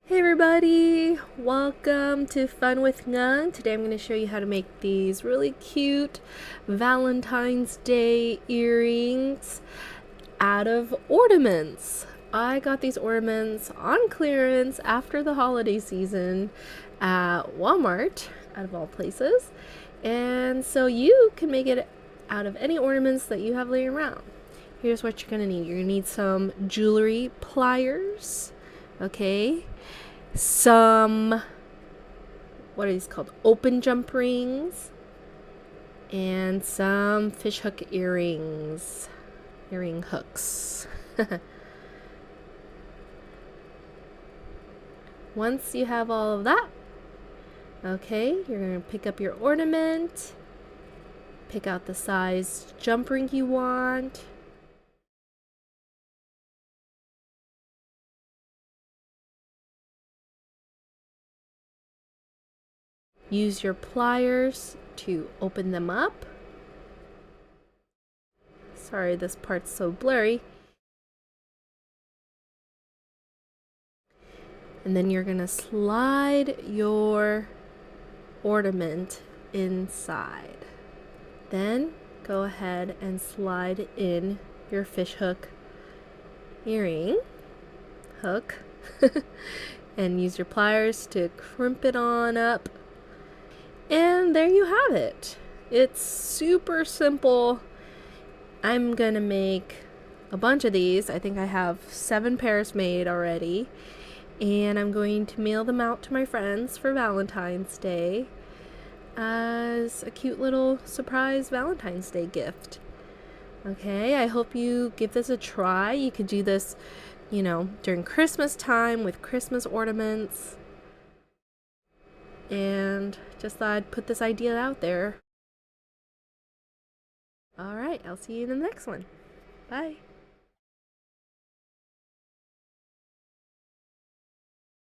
Hey everybody, welcome to Fun with Ngung. Today I'm going to show you how to make these really cute Valentine's Day earrings out of ornaments. I got these ornaments on clearance after the holiday season at Walmart, out of all places. And so you can make it out of any ornaments that you have laying around. Here's what you're going to need. You're going to need some jewelry pliers, okay? Some, what are these called? Open jump rings. And some fishhook earrings. Earring hooks. Once you have all of that, okay, you're going to pick up your ornament. Pick out the size jump ring you want. Use your pliers to open them up. Sorry, this part's so blurry. And then you're gonna slide your ornament inside. Then go ahead and slide in your fishhook earring hook and use your pliers to crimp it on up. And there you have it. It's super simple. I'm gonna make a bunch of these. I think I have 7 pairs made already. And I'm going to mail them out to my friends for Valentine's Day as a cute little surprise Valentine's Day gift. Okay, I hope you give this a try. You could do this, during Christmas time with Christmas ornaments. And just thought I'd put this idea out there. Alright, I'll see you in the next one. Bye.